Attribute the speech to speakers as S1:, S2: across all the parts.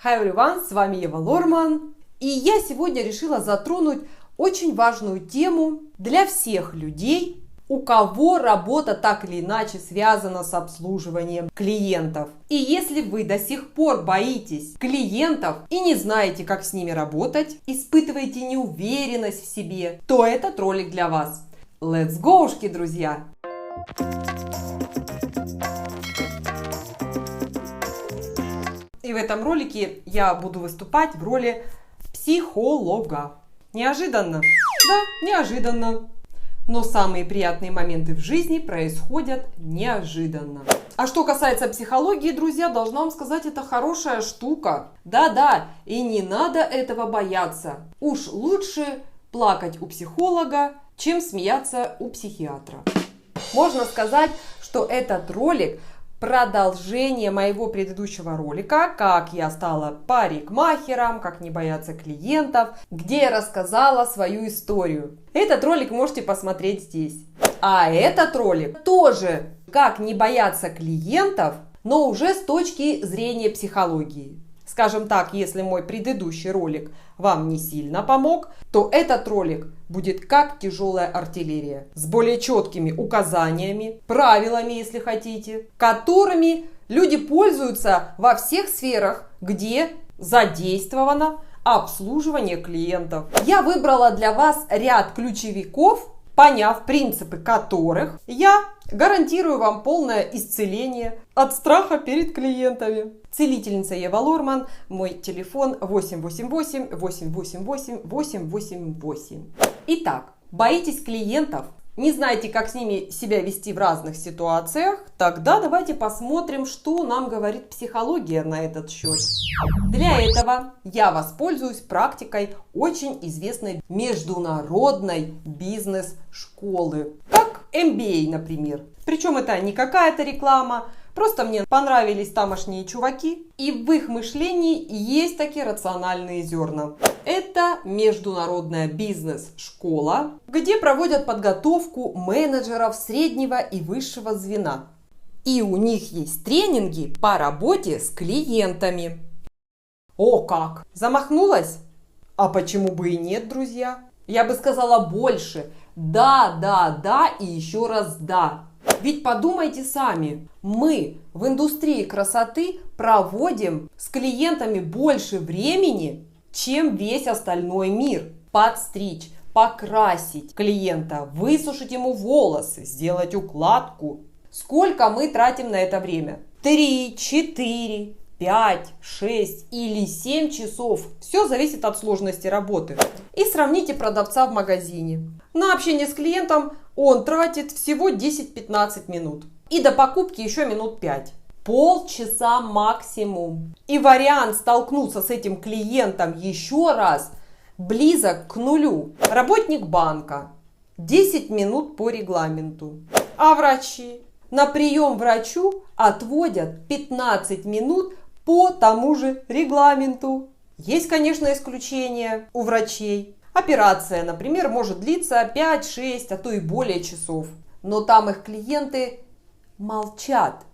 S1: Hi everyone, с вами Ева Лорман, и я сегодня решила затронуть очень важную тему для всех людей, у кого работа так или иначе связана с обслуживанием клиентов. И если вы до сих пор боитесь клиентов и не знаете, как с ними работать, испытываете неуверенность в себе, то этот ролик для вас. Let's go, друзья! И в этом ролике я буду выступать в роли психолога. Неожиданно? Да, неожиданно. Но самые приятные моменты в жизни происходят неожиданно. А что касается психологии, друзья, должна вам сказать, это хорошая штука. Да-да, и не надо этого бояться. Уж лучше плакать у психолога, чем смеяться у психиатра. Можно сказать, что этот ролик продолжение моего предыдущего ролика, как я стала парикмахером, как не бояться клиентов, где я рассказала свою историю. Этот ролик можете посмотреть здесь. А этот ролик тоже как не бояться клиентов, но уже с точки зрения психологии. Скажем так, если мой предыдущий ролик вам не сильно помог, то этот ролик будет как тяжелая артиллерия, с более четкими указаниями, правилами, если хотите, которыми люди пользуются во всех сферах, где задействовано обслуживание клиентов. Я выбрала для вас ряд ключевиков, поняв принципы которых я гарантирую вам полное исцеление от страха перед клиентами. Целительница Ева Лорман, мой телефон 888-888-888. Итак, боитесь клиентов? Не знаете, как с ними себя вести в разных ситуациях? Тогда давайте посмотрим, что нам говорит психология на этот счет. Для этого я воспользуюсь практикой очень известной международной бизнес-школы, как MBA, например. Причем это не какая-то реклама, просто мне понравились тамошние чуваки, и в их мышлении есть такие рациональные зерна. Это международная бизнес-школа, где проводят подготовку менеджеров среднего и высшего звена. И у них есть тренинги по работе с клиентами. О как! Замахнулась? А почему бы и нет, друзья? Я бы сказала больше. Да, да, да и еще раз да. Ведь подумайте сами, мы в индустрии красоты проводим с клиентами больше времени, чем весь остальной мир. Подстричь, покрасить клиента, высушить ему волосы, сделать укладку. Сколько мы тратим на это время? 3, 4, 5, 6 или 7 часов. Все зависит от сложности работы. И сравните продавца в магазине. На общение с клиентом он тратит всего 10-15 минут. И до покупки еще минут 5. Полчаса максимум. И вариант столкнуться с этим клиентом еще раз близок к нулю. Работник банка. 10 минут по регламенту. А врачи? На прием врачу отводят 15 минут по тому же регламенту. Есть, конечно, исключения у врачей. Операция, например, может длиться 5, 6, а то и более часов. Но там их клиенты молчат.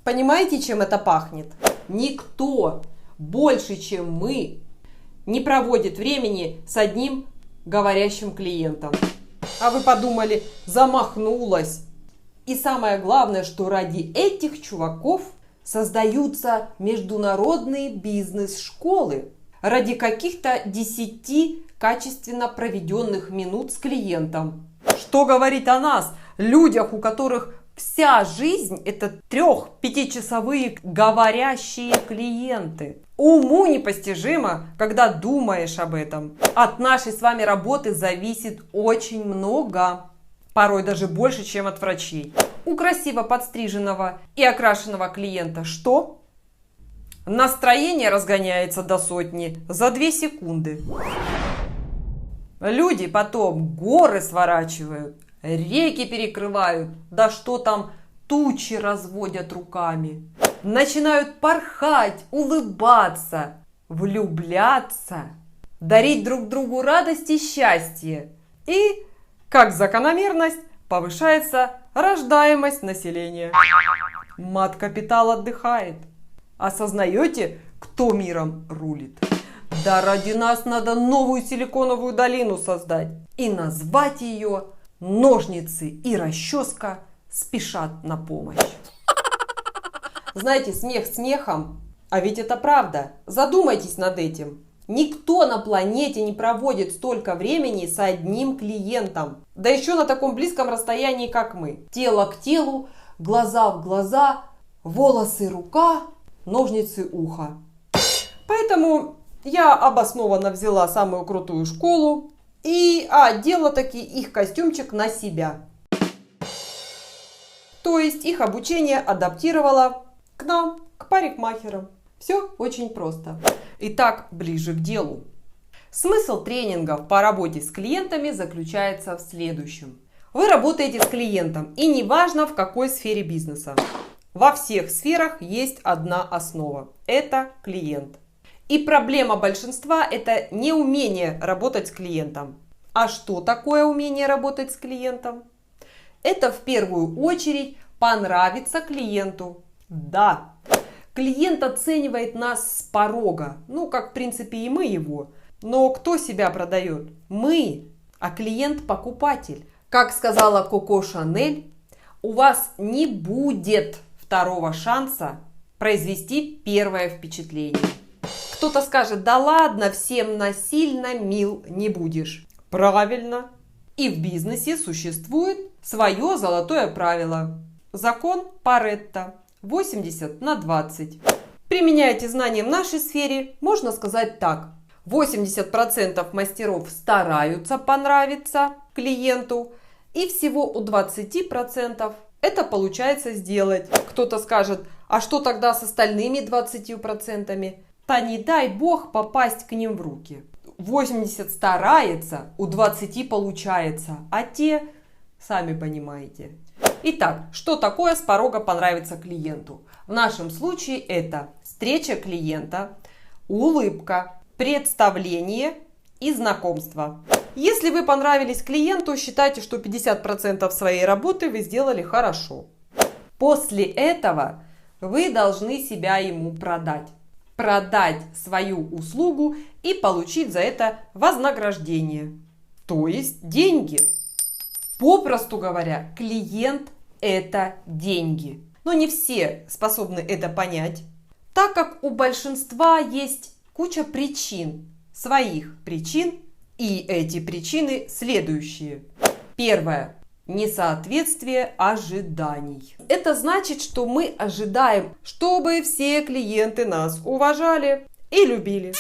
S1: Понимаете, чем это пахнет? Никто больше, чем мы, не проводит времени с одним говорящим клиентом. А вы подумали, замахнулась. И самое главное, что ради этих чуваков создаются международные бизнес-школы. Ради каких-то 10 качественно проведенных минут с клиентом. Что говорить о нас, людях, у которых вся жизнь это 3-5-часовые говорящие клиенты. Уму непостижимо, когда думаешь об этом. От нашей с вами работы зависит очень много. Порой даже больше, чем от врачей. У красиво подстриженного и окрашенного клиента что? Настроение разгоняется до сотни за 2 секунды. Люди потом горы сворачивают, реки перекрывают, да что там, тучи разводят руками. Начинают порхать, улыбаться, влюбляться, дарить друг другу радость и счастье. И, как закономерность, повышается рождаемость населения. Мат-капитал отдыхает. Осознаете, кто миром рулит. Да ради нас надо новую силиконовую долину создать и назвать ее «Ножницы и расческа спешат на помощь». Знаете, смех смехом, а ведь это правда. Задумайтесь над этим. Никто на планете не проводит столько времени с одним клиентом. Да еще на таком близком расстоянии, как мы. Тело к телу, глаза в глаза, волосы рука, ножницы ухо. Поэтому я обоснованно взяла самую крутую школу и одела таки их костюмчик на себя. То есть их обучение адаптировала к нам, к парикмахерам. Все очень просто. Итак, ближе к делу. Смысл тренингов по работе с клиентами заключается в следующем. Вы работаете с клиентом, и неважно в какой сфере бизнеса. Во всех сферах есть одна основа. Это клиент. И проблема большинства – это неумение работать с клиентом. А что такое умение работать с клиентом? Это в первую очередь понравиться клиенту. Да, клиент оценивает нас с порога. Ну, как в принципе и мы его. Но кто себя продает? Мы, а клиент покупатель. Как сказала Коко Шанель, у вас не будет второго шанса произвести первое впечатление. Кто-то скажет: да ладно, всем насильно мил не будешь. Правильно. И в бизнесе существует свое золотое правило. Закон Паретто 80/20. Применяя эти знания в нашей сфере, можно сказать так. 80% мастеров стараются понравиться клиенту, и всего у 20% это получается сделать. Кто-то скажет: а что тогда с остальными 20%? Да не дай бог попасть к ним в руки. 80 старается, у 20 получается, а те, сами понимаете. Итак, что такое с порога понравиться клиенту? В нашем случае это встреча клиента, улыбка, представление и знакомство. Если вы понравились клиенту, считайте, что 50% своей работы вы сделали хорошо. После этого вы должны себя ему продать. Продать свою услугу и получить за это вознаграждение, то есть деньги. Попросту говоря, клиент – это деньги. Но не все способны это понять, так как у большинства есть куча причин, своих причин, и эти причины следующие. Первое. Несоответствие ожиданий. Это значит, что мы ожидаем, чтобы все клиенты нас уважали и любили.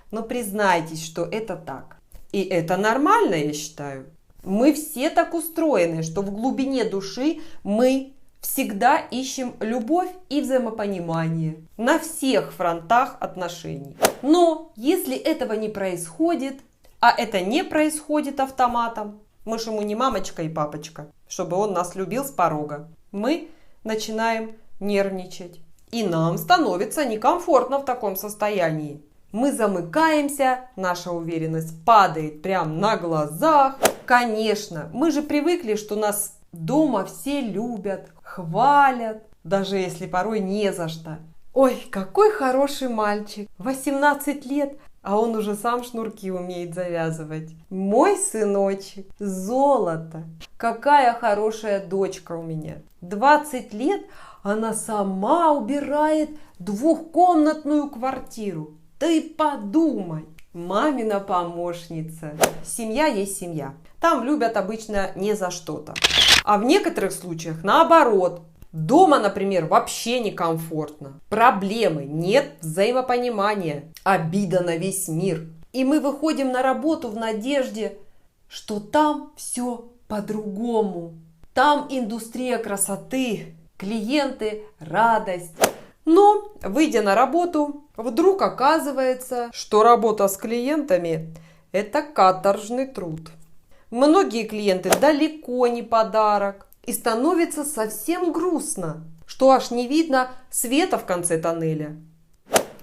S1: Но признайтесь, что это так. И это нормально, я считаю. Мы все так устроены, что в глубине души мы всегда ищем любовь и взаимопонимание на всех фронтах отношений. Но если этого не происходит, а это не происходит автоматом, мы же ему не мамочка и папочка, чтобы он нас любил с порога, мы начинаем нервничать. И нам становится некомфортно в таком состоянии. Мы замыкаемся, наша уверенность падает прямо на глазах. Конечно, мы же привыкли, что нас дома все любят, хвалят, даже если порой не за что. Ой, какой хороший мальчик, 18 лет, а он уже сам шнурки умеет завязывать. Мой сыночек, золото. Какая хорошая дочка у меня. 20 лет она сама убирает двухкомнатную квартиру. Ты подумай. Мамина помощница. Семья есть семья. Там любят обычно не за что-то. А в некоторых случаях наоборот. Дома, например, вообще некомфортно. Проблемы, нет взаимопонимания, обида на весь мир. И мы выходим на работу в надежде, что там все по-другому. Там индустрия красоты, клиенты, радость. Но, выйдя на работу, вдруг оказывается, что работа с клиентами – это каторжный труд. Многие клиенты далеко не подарок. И становится совсем грустно, что аж не видно света в конце тоннеля.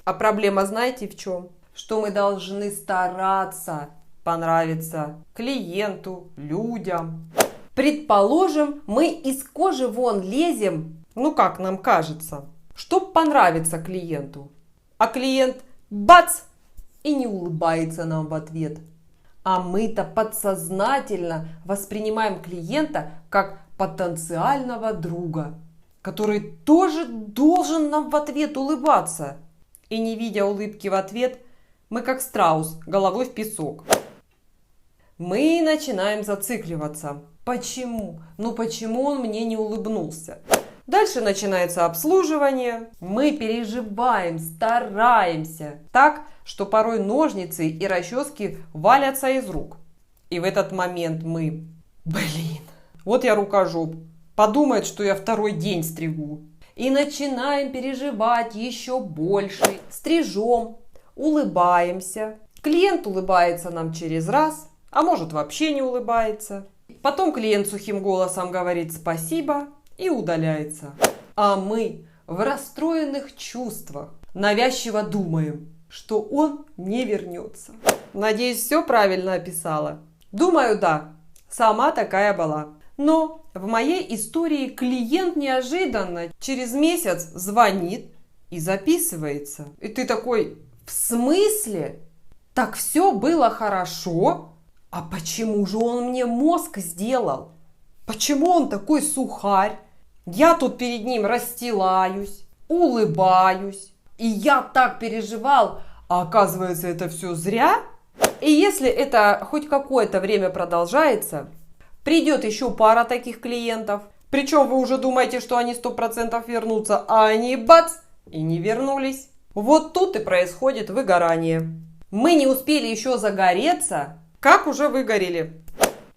S1: А проблема знаете в чем? Что мы должны стараться понравиться клиенту, людям. Предположим, мы из кожи вон лезем, ну как нам кажется, чтобы понравиться клиенту. а клиент бац и не улыбается нам в ответ. А мы-то подсознательно воспринимаем клиента как потенциального друга, который тоже должен нам в ответ улыбаться. И не видя улыбки в ответ, мы как страус головой в песок. Мы начинаем зацикливаться. Почему? Ну почему он мне не улыбнулся? Дальше начинается обслуживание. Мы переживаем, стараемся так, что порой ножницы и расчески валятся из рук. И в этот момент мы, вот я рукожоп, подумает, что я второй день стригу. И начинаем переживать еще больше. Стрижем, улыбаемся. Клиент улыбается нам через раз, а может вообще не улыбается. Потом клиент сухим голосом говорит спасибо и удаляется. А мы в расстроенных чувствах навязчиво думаем, что он не вернется. Надеюсь, все правильно описала. Думаю, да, сама такая была. Но в моей истории клиент неожиданно через месяц звонит и записывается. И ты такой, в смысле? Так все было хорошо? А почему же он мне мозг сделал? Почему он такой сухарь? Я тут перед ним расстилаюсь, улыбаюсь. И я так переживал, а оказывается это все зря. И если это хоть какое-то время продолжается, придет еще пара таких клиентов. Причем вы уже думаете, что они 100% вернутся, а они бац и не вернулись. Вот тут и происходит выгорание. Мы не успели еще загореться, как уже выгорели.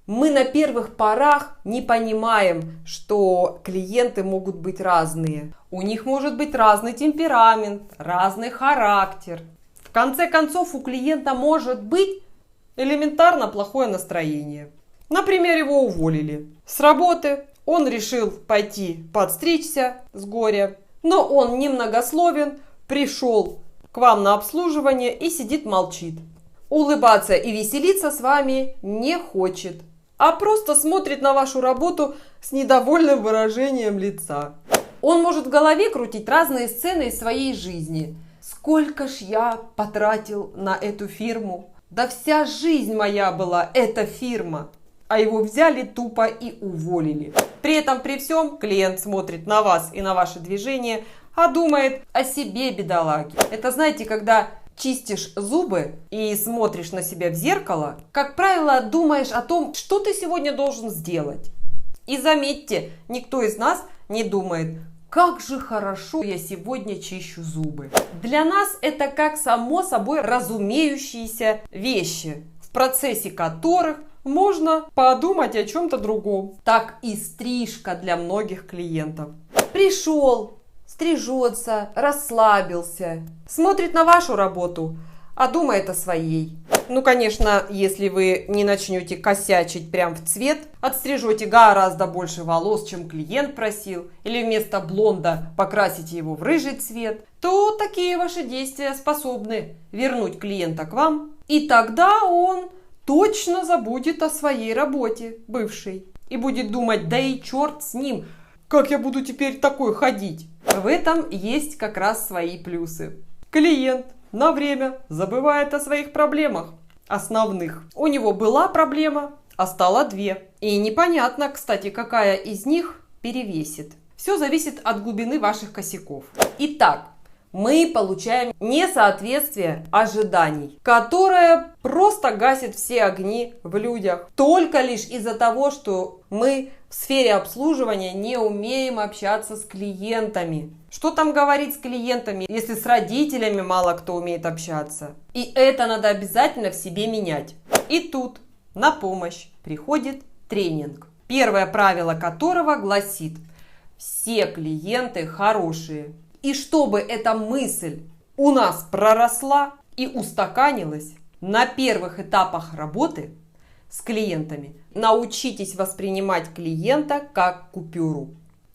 S1: Мы на первых порах не понимаем, что клиенты могут быть разные. У них может быть разный темперамент, разный характер. В конце концов, у клиента может быть элементарно плохое настроение. Например, его уволили с работы, он решил пойти подстричься с горя, но он немногословен, пришел к вам на обслуживание и сидит молчит. Улыбаться и веселиться с вами не хочет, а просто смотрит на вашу работу с недовольным выражением лица. Он может в голове крутить разные сцены из своей жизни. Сколько ж я потратил на эту фирму? Да вся жизнь моя была эта фирма. А его взяли тупо и уволили. При этом, при всем, клиент смотрит на вас и на ваши движения, а думает о себе, бедолаге. Это знаете, когда чистишь зубы и смотришь на себя в зеркало, как правило, думаешь о том, что ты сегодня должен сделать. И заметьте, никто из нас не думает, как же хорошо я сегодня чищу зубы. Для нас это как само собой разумеющиеся вещи, в процессе которых можно подумать о чем-то другом. Так и стрижка для многих клиентов. Пришел, стрижется, расслабился, смотрит на вашу работу, а думает о своей. Ну, конечно, если вы не начнете косячить прям в цвет, отстрижете гораздо больше волос, чем клиент просил, или вместо блонда покрасите его в рыжий цвет, то такие ваши действия способны вернуть клиента к вам, и тогда он точно забудет о своей работе, бывшей, и будет думать, да и черт с ним, как я буду теперь такой ходить. В этом есть как раз свои плюсы. Клиент на время забывает о своих проблемах основных. У него была проблема, а стало две. И непонятно, кстати, какая из них перевесит. Все зависит от глубины ваших косяков. Итак, мы получаем несоответствие ожиданий, которое просто гасит все огни в людях. Только лишь из-за того, что мы в сфере обслуживания не умеем общаться с клиентами. Что там говорить с клиентами, если с родителями мало кто умеет общаться? И это надо обязательно в себе менять. И тут на помощь приходит тренинг, первое правило которого гласит: все клиенты хорошие. И чтобы эта мысль у нас проросла и устаканилась, на первых этапах работы с клиентами научитесь воспринимать клиента как купюру.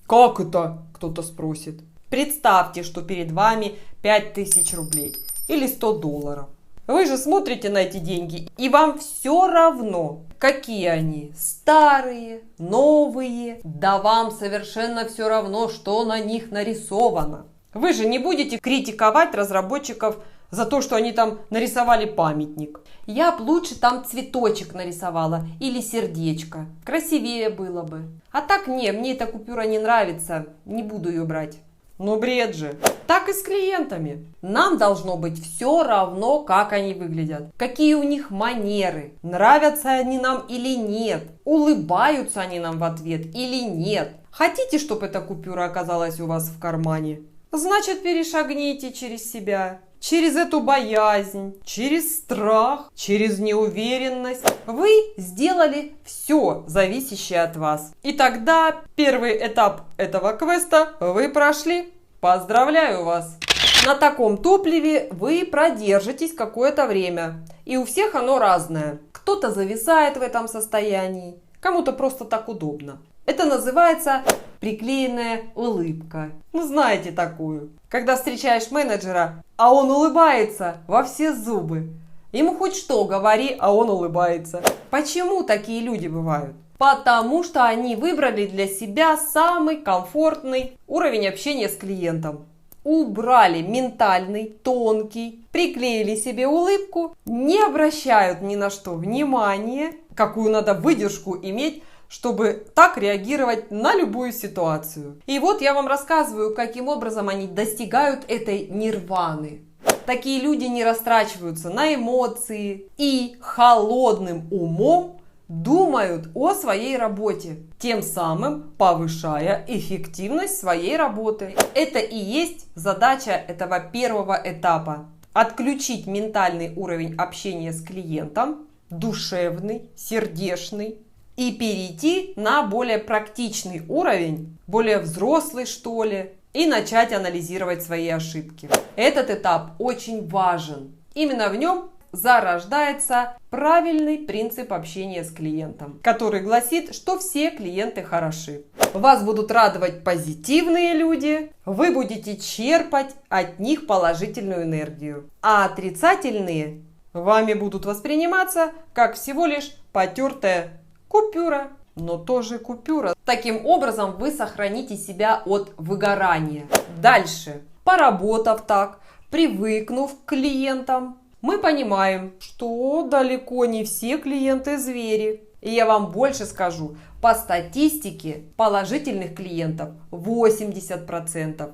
S1: Как это? Кто-то спросит. Представьте, что перед вами 5000 рублей или 100 долларов. Вы же смотрите на эти деньги, и вам все равно, какие они, старые, новые, да вам совершенно все равно, что на них нарисовано. Вы же не будете критиковать разработчиков за то, что они там нарисовали памятник. Я б лучше там цветочек нарисовала или сердечко. Красивее было бы. А так не, мне эта купюра не нравится, не буду ее брать. Ну бред же. Так и с клиентами. Нам должно быть все равно, как они выглядят. Какие у них манеры. Нравятся они нам или нет. Улыбаются они нам в ответ или нет. Хотите, чтобы эта купюра оказалась у вас в кармане? Значит, перешагните через себя. Через эту боязнь, через страх, через неуверенность. Вы сделали все, зависящее от вас. И тогда первый этап этого квеста вы прошли. Поздравляю вас! На таком топливе вы продержитесь какое-то время. И у всех оно разное. Кто-то зависает в этом состоянии, кому-то просто так удобно. Это называется приклеенная улыбка. Ну, знаете такую. Когда встречаешь менеджера, а он улыбается во все зубы. Ему хоть что говори, а он улыбается. Почему такие люди бывают? Потому что они выбрали для себя самый комфортный уровень общения с клиентом. Убрали ментальный, тонкий, приклеили себе улыбку, не обращают ни на что внимания, какую надо выдержку иметь, чтобы так реагировать на любую ситуацию. И вот я вам рассказываю, каким образом они достигают этой нирваны. Такие люди не растрачиваются на эмоции и холодным умом думают о своей работе, тем самым повышая эффективность своей работы. Это и есть задача этого первого этапа. Отключить ментальный уровень общения с клиентом, душевный, сердечный, и перейти на более практичный уровень, более взрослый, что ли, и начать анализировать свои ошибки. Этот этап очень важен. Именно в нем зарождается правильный принцип общения с клиентом, который гласит, что все клиенты хороши. Вас будут радовать позитивные люди, вы будете черпать от них положительную энергию, а отрицательные вами будут восприниматься как всего лишь потертая купюра, но тоже купюра. Таким образом вы сохраните себя от выгорания. Дальше, поработав так, привыкнув к клиентам, мы понимаем, что далеко не все клиенты звери. И я вам больше скажу, по статистике положительных клиентов 80%,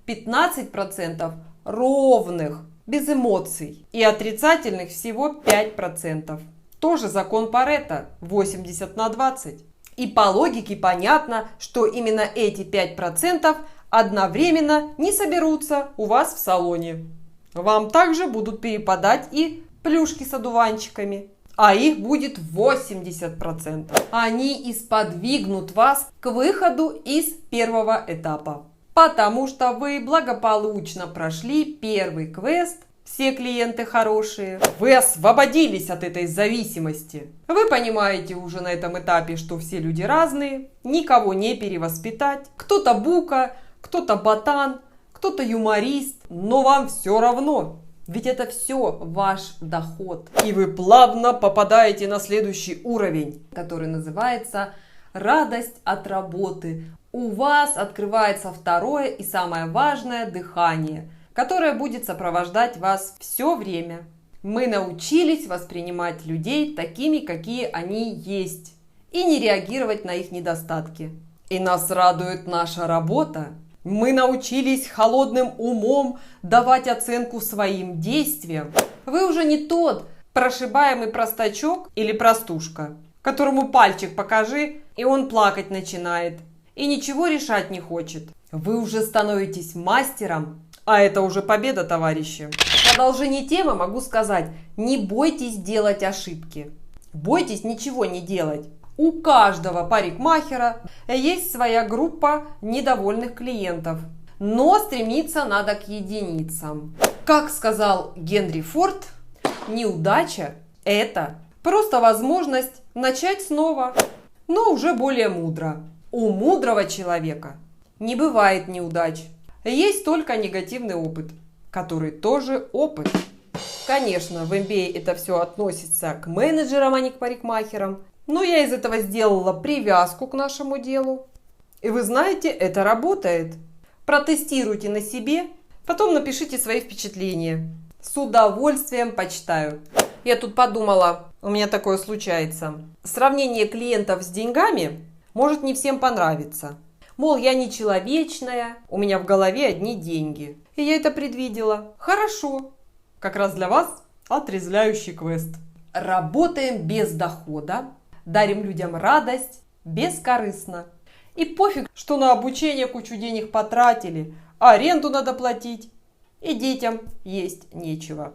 S1: 15% ровных, без эмоций, и отрицательных всего 5%. Тоже закон Парето 80/20. И по логике понятно, что именно эти 5% одновременно не соберутся у вас в салоне. Вам также будут перепадать и плюшки с одуванчиками, а их будет 80%. Они и сподвигнут вас к выходу из первого этапа. Потому что вы благополучно прошли первый квест. Все клиенты хорошие. Вы освободились от этой зависимости. Вы понимаете уже на этом этапе, что все люди разные, никого не перевоспитать. Кто-то бука, кто-то ботан, кто-то юморист, но вам все равно. Ведь это все ваш доход. И вы плавно попадаете на следующий уровень, который называется радость от работы. У вас открывается второе и самое важное дыхание, которое будет сопровождать вас все время. Мы научились воспринимать людей такими, какие они есть, и не реагировать на их недостатки. И нас радует наша работа. Мы научились холодным умом давать оценку своим действиям. Вы уже не тот прошибаемый простачок или простушка, которому пальчик покажи, и он плакать начинает, и ничего решать не хочет. Вы уже становитесь мастером. А это уже победа, товарищи. В продолжении темы могу сказать, не бойтесь делать ошибки. Бойтесь ничего не делать. У каждого парикмахера есть своя группа недовольных клиентов. Но стремиться надо к единицам. Как сказал Генри Форд, неудача – это просто возможность начать снова, но уже более мудро. У мудрого человека не бывает неудач. Есть только негативный опыт, который тоже опыт. Конечно, в MBA это все относится к менеджерам, а не к парикмахерам. Но я из этого сделала привязку к нашему делу. И вы знаете, это работает. Протестируйте на себе, потом напишите свои впечатления. С удовольствием почитаю. Я тут подумала, у меня такое случается. Сравнение клиентов с деньгами может не всем понравиться. Мол, я не человечная, у меня в голове одни деньги. И я это предвидела. Хорошо. Как раз для вас отрезвляющий квест. Работаем без дохода, дарим людям радость бескорыстно. И пофиг, что на обучение кучу денег потратили, аренду надо платить, и детям есть нечего.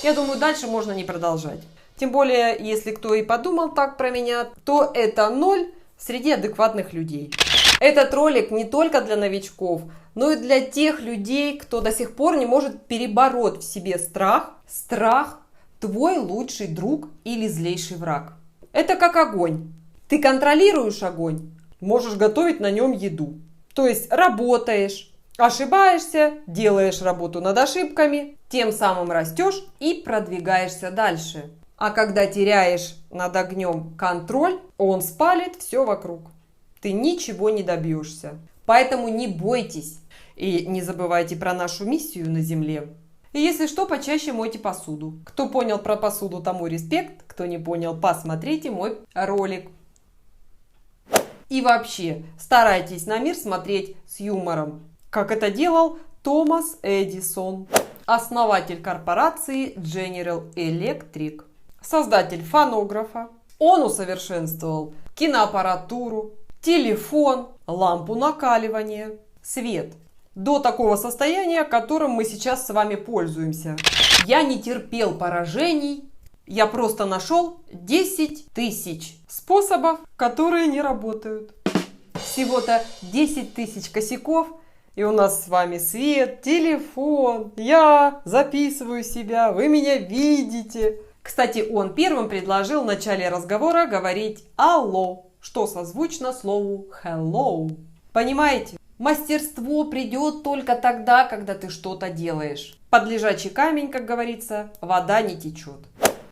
S1: Я думаю, дальше можно не продолжать. Тем более, если кто и подумал так про меня, то это ноль среди адекватных людей. Этот ролик не только для новичков, но и для тех людей, кто до сих пор не может перебороть в себе страх. Страх – твой лучший друг или злейший враг. Это как огонь. Ты контролируешь огонь, можешь готовить на нем еду. То есть работаешь, ошибаешься, делаешь работу над ошибками, тем самым растешь и продвигаешься дальше. А когда теряешь над огнем контроль, он спалит все вокруг. Ты ничего не добьешься. Поэтому не бойтесь. И не забывайте про нашу миссию на Земле. И если что, почаще мойте посуду. Кто понял про посуду, тому респект. Кто не понял, посмотрите мой ролик. И вообще, старайтесь на мир смотреть с юмором. Как это делал Томас Эдисон, основатель корпорации General Electric, создатель фонографа. Он усовершенствовал киноаппаратуру, телефон, лампу накаливания, свет. До такого состояния, которым мы сейчас с вами пользуемся. Я не терпел поражений. Я просто нашел 10 тысяч способов, которые не работают. Всего-то 10 тысяч косяков. И у нас с вами свет, телефон. Я записываю себя. Вы меня видите. Кстати, он первым предложил в начале разговора говорить «алло», что созвучно слову «hello». Понимаете? Мастерство придет только тогда, когда ты что-то делаешь. Под лежачий камень, как говорится, вода не течет.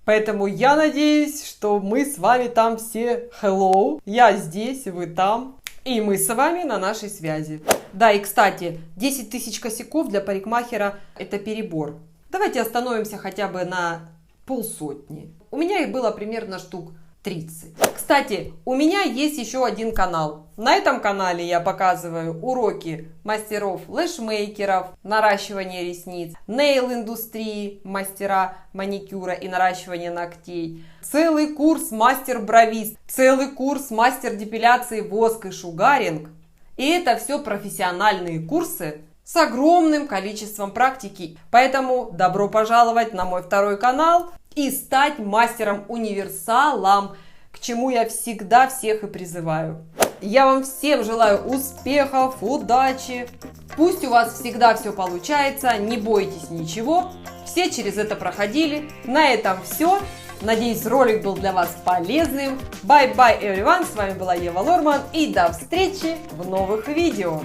S1: Поэтому я надеюсь, что мы с вами там все hello. Я здесь, вы там. И мы с вами на нашей связи. Да, и кстати, 10 тысяч косяков для парикмахера – это перебор. Давайте остановимся хотя бы на полсотни. У меня их было примерно штук 30. Кстати, у меня есть еще один канал. На этом канале я показываю уроки мастеров лэшмейкеров, наращивания ресниц, нейл-индустрии, мастера маникюра и наращивания ногтей, целый курс мастер-бровист, целый курс мастер депиляции, воск и шугаринг. И это все профессиональные курсы с огромным количеством практики. Поэтому добро пожаловать на мой второй канал и стать мастером-универсалом, к чему я всегда всех и призываю. Я вам всем желаю успехов, удачи. Пусть у вас всегда все получается, не бойтесь ничего. Все через это проходили. На этом все. Надеюсь, ролик был для вас полезным. Bye-bye, everyone. С вами была Ева Лорман. И до встречи в новых видео.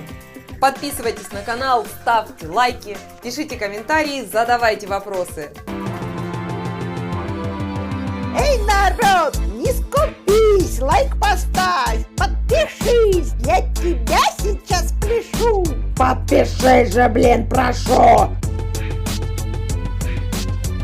S1: Подписывайтесь на канал, ставьте лайки, пишите комментарии, задавайте вопросы.
S2: Эй, народ, не скупись, лайк поставь, подпишись, я тебя сейчас пляшу. Подпишись же, блин, прошу.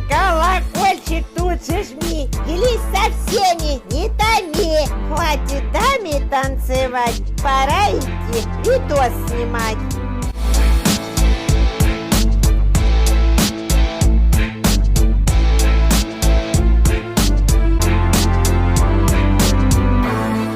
S2: Колокольчик тут же жми, делись со всеми, не томи. Хватит даме танцевать, пора идти видос снимать.